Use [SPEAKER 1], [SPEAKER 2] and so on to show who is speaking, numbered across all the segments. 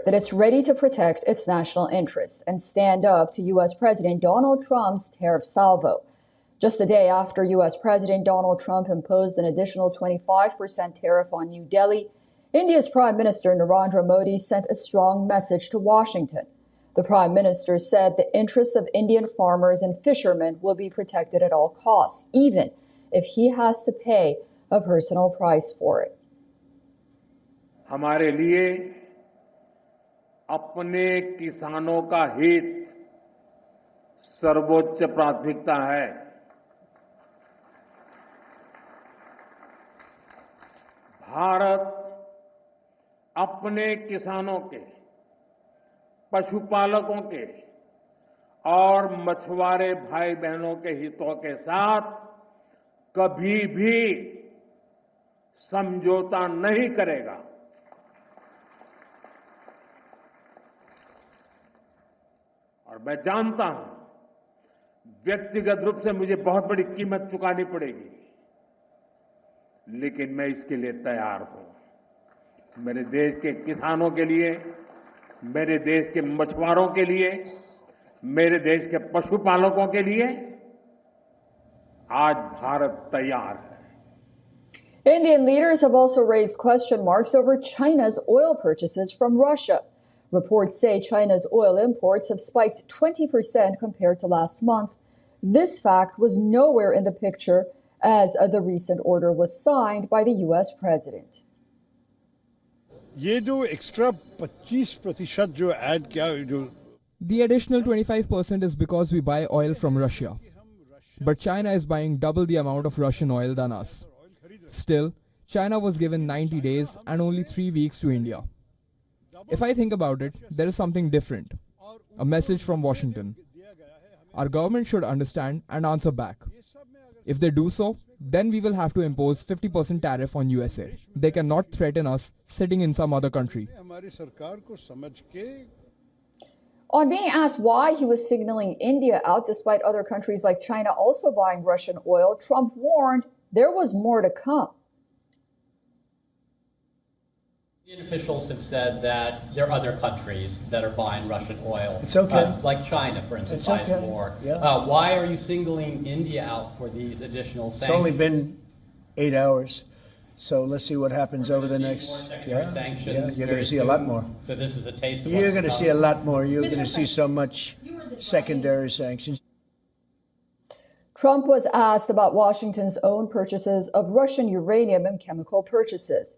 [SPEAKER 1] that it's ready to protect its national interests and stand up to U.S. President Donald Trump's tariff salvo. Just a day after U.S. President Donald Trump imposed an additional 25% tariff on New Delhi, India's Prime Minister Narendra Modi sent a strong message to Washington. The Prime Minister said the interests of Indian farmers and fishermen will be protected at all costs, even if he has to pay a personal price for it.
[SPEAKER 2] हमारे लिए अपने किसानों का हित सर्वोच्च प्राथमिकता है। भारत अपने किसानों के, पशुपालकों के और मछुआरे भाई बहनों के हितों के साथ कभी भी समझौता नहीं करेगा। और मैं जानता हूं व्यक्तिगत रूप से मुझे बहुत बड़ी कीमत चुकानी पड़ेगी, लेकिन मैं इसके लिए तैयार हूं। मेरे देश के किसानों के लिए, मेरे देश के मछुआरों के लिए, मेरे देश के पशुपालकों के लिए आज भारत तैयार है।
[SPEAKER 1] Indian leaders have also raised question marks over China's oil purchases from Russia. Reports say China's oil imports have spiked 20% compared to last month. This fact was nowhere in the picture as the recent order was signed by the U.S. president.
[SPEAKER 3] ये जो extra 25% जो add किया जो
[SPEAKER 4] The additional 25% is because we buy oil from Russia. But China is buying double the amount of Russian oil than us. Still, China was given 90 days and only 3 weeks to India. If I think about it, there is something different. A message from Washington. Our government should understand and answer back. If they do so, then we will have to impose 50% tariff on USA. They cannot threaten us sitting in some other country.
[SPEAKER 1] On being asked why he was signaling India out despite other countries like China also buying Russian oil, Trump warned there was more to come.
[SPEAKER 5] Indian officials have said that there are other countries that are buying Russian oil.
[SPEAKER 6] It's okay.
[SPEAKER 5] Like China, for instance,
[SPEAKER 6] It's
[SPEAKER 5] buys
[SPEAKER 6] okay.
[SPEAKER 5] more.
[SPEAKER 6] Yeah.
[SPEAKER 5] Why are you singling India out for these additional sanctions?
[SPEAKER 6] It's only been 8 hours, so let's see what happens over the next.
[SPEAKER 5] Sanctions
[SPEAKER 6] You're going to see a lot more.
[SPEAKER 5] So this is a taste of
[SPEAKER 6] You're going to see a lot more. You're going to see so much secondary sanctions.
[SPEAKER 1] Trump was asked about Washington's own purchases of Russian uranium and chemical purchases,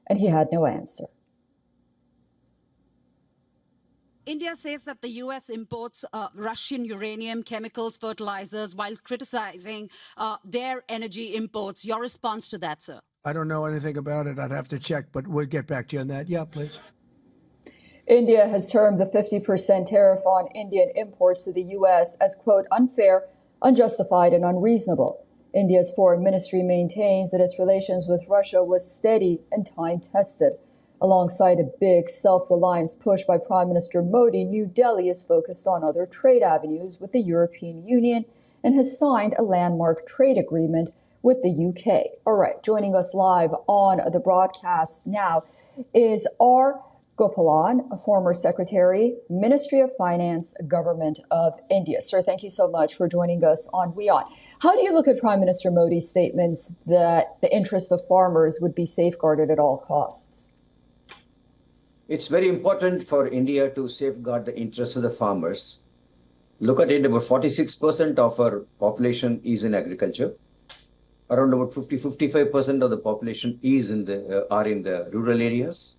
[SPEAKER 1] and he had no answer.
[SPEAKER 7] India says that the U.S. imports Russian uranium, chemicals, fertilizers, while criticizing their energy imports. Your response to that, sir?
[SPEAKER 6] I don't know anything about it. I'd have to check, but we'll get back to you on that. Yeah, please.
[SPEAKER 1] India has termed the 50% tariff on Indian imports to the U.S. as, quote, unfair, unjustified, and unreasonable. India's foreign ministry maintains that its relations with Russia was steady and time-tested. Alongside a big self-reliance push by Prime Minister Modi, New Delhi is focused on other trade avenues with the European Union and has signed a landmark trade agreement with the UK. All right, joining us live on the broadcast now is R. Gopalan, a former Secretary, Ministry of Finance, Government of India. Sir, thank you so much for joining us on WION. How do you look at Prime Minister Modi's statements that the interest of farmers would be safeguarded at all costs?
[SPEAKER 8] It's very important for India to safeguard the interests of the farmers. Look at it, about 46% of our population is in agriculture. Around about 55% of the population is are in the rural areas.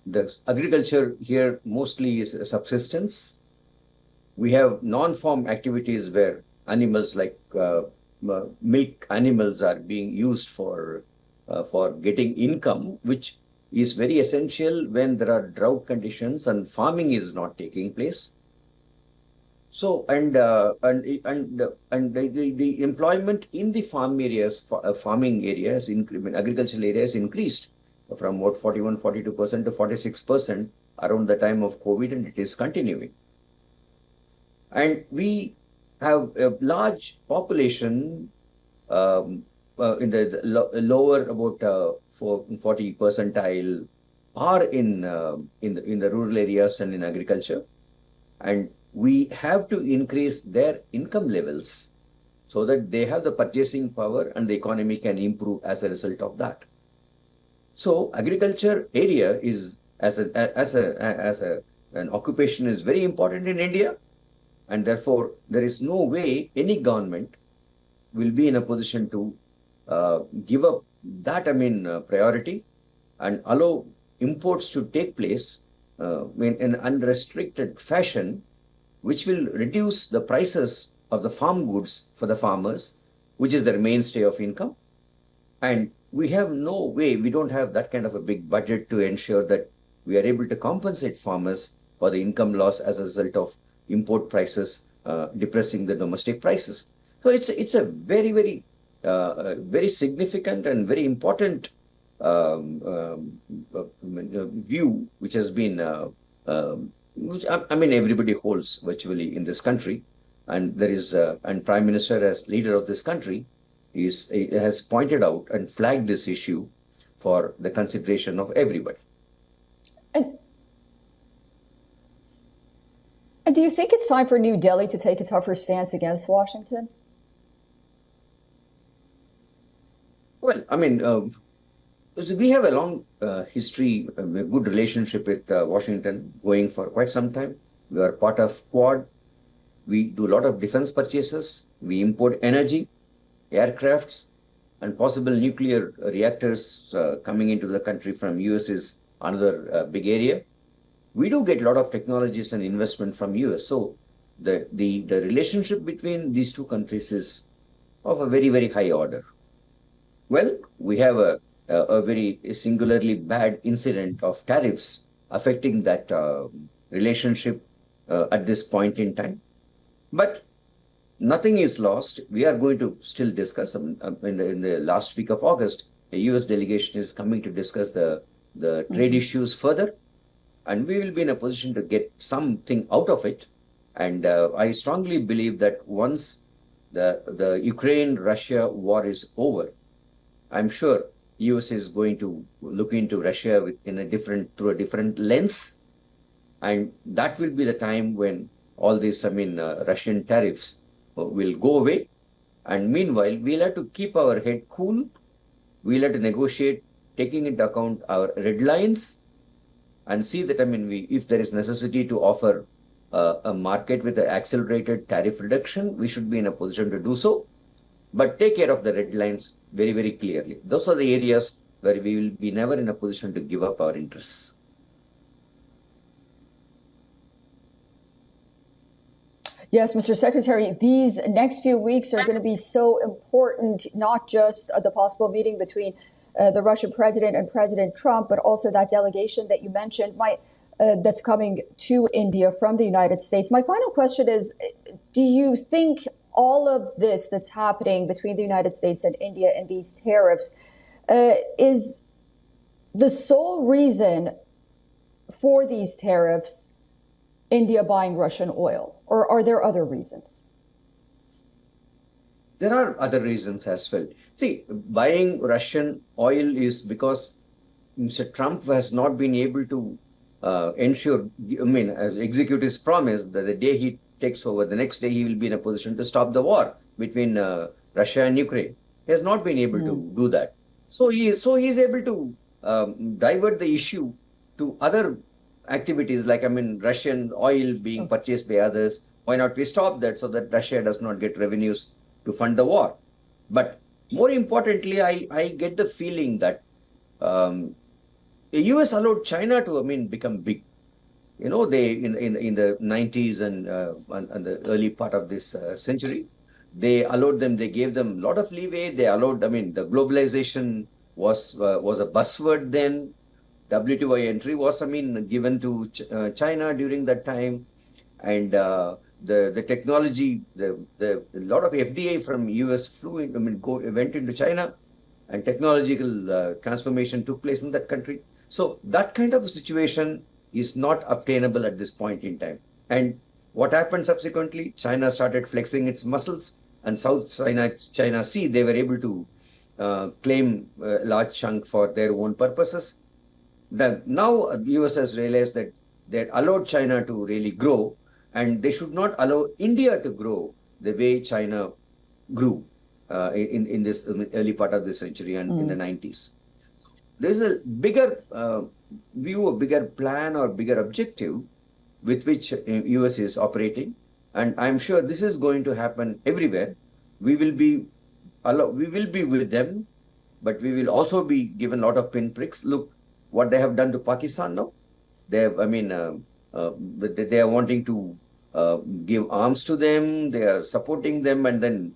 [SPEAKER 8] The agriculture here mostly is subsistence. We have non-farm activities where animals like milk animals are being used for getting income, which is very essential when there are drought conditions and farming is not taking place. So the employment in the farm areas, farming areas, agricultural areas increased from what 41-42% to 46% around the time of COVID, and it is continuing. And we have a large population in the lower about 40 percentile are in the rural areas and in agriculture, and we have to increase their income levels so that they have the purchasing power and the economy can improve as a result of that. So agriculture area is an occupation is very important in India, and therefore there is no way any government will be in a position to give up that priority and allow imports to take place in an unrestricted fashion, which will reduce the prices of the farm goods for the farmers, which is their mainstay of income. And we have no way, we don't have that kind of a big budget to ensure that we are able to compensate farmers for the income loss as a result of import prices depressing the domestic prices. So it's a very, very, very significant and very important view, which has been, which everybody holds virtually in this country. And there is, and Prime Minister as leader of this country has pointed out and flagged this issue for the consideration of everybody.
[SPEAKER 1] And do you think it's time for New Delhi to take a tougher stance against Washington?
[SPEAKER 8] Well, so we have a long history, a good relationship with Washington going for quite some time. We are part of Quad. We do a lot of defense purchases. We import energy, aircrafts, and possible nuclear reactors coming into the country from US is another big area. We do get a lot of technologies and investment from US. So the relationship between these two countries is of a very, very high order. Well, we have a very singularly bad incident of tariffs affecting that relationship at this point in time. But nothing is lost. We are going to still discuss. In the last week of August, a US delegation is coming to discuss the trade issues further, and we will be in a position to get something out of it. And I strongly believe that once the Ukraine-Russia war is over, I'm sure US is going to look into Russia through a different lens, and that will be the time when all these, Russian tariffs will go away. And meanwhile, we'll have to keep our head cool. We'll have to negotiate, taking into account our red lines, and see that, if there is necessity to offer a market with an accelerated tariff reduction, we should be in a position to do so. But take care of the red lines very, very clearly. Those are the areas where we will be never in a position to give up our interests.
[SPEAKER 1] Yes, Mr. Secretary, these next few weeks are going to be so important, not just the possible meeting between the Russian president and President Trump, but also that delegation that you mentioned that's coming to India from the United States. My final question is, do you think all of this that's happening between the United States and India and these tariffs is the sole reason for these tariffs India buying Russian oil? Or are there other reasons?
[SPEAKER 8] There are other reasons as well. See, buying Russian oil is because Mr. Trump has not been able to ensure, as execute his promise that the day he takes over, the next day he will be in a position to stop the war between Russia and Ukraine. He has not been able to do that. So he is able to divert the issue to other activities like, Russian oil being purchased by others. Why not we stop that so that Russia does not get revenues to fund the war? But more importantly, I get the feeling that the US allowed China to, become big. They in the 90s and the early part of this century, they allowed them. They gave them a lot of leeway. They allowed. The globalization was a buzzword then. WTO entry was, given to China during that time, and the technology, the lot of FDA from US flew in, went into China, and technological transformation took place in that country. So that kind of a situation is not obtainable at this point in time. And what happened subsequently? China started flexing its muscles, and South China Sea, they were able to claim a large chunk for their own purposes. now the US has realized that they had allowed China to really grow, and they should not allow India to grow the way China grew in this early part of the century and in the 90s. There's a bigger view, a bigger plan, or bigger objective with which US is operating, and I'm sure this is going to happen everywhere. We will be with them, but we will also be given a lot of pinpricks. Look what they have done to Pakistan now. They have, they are wanting to give arms to them. They are supporting them, and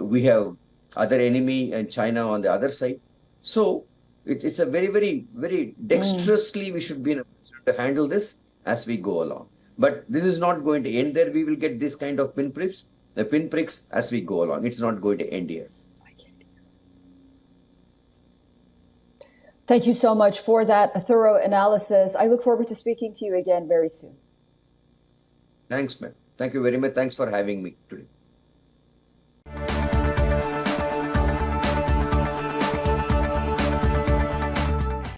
[SPEAKER 8] we have other enemy and China on the other side. So it's a very, very, very dexterously we should be in a position to handle this as we go along. But this is not going to end there. We will get this kind of pinpricks as we go along. It's not going to end here.
[SPEAKER 1] Thank you so much for that thorough analysis. I look forward to speaking to you again very soon.
[SPEAKER 8] Thanks, ma'am. Thank you very much. Thanks for having me today.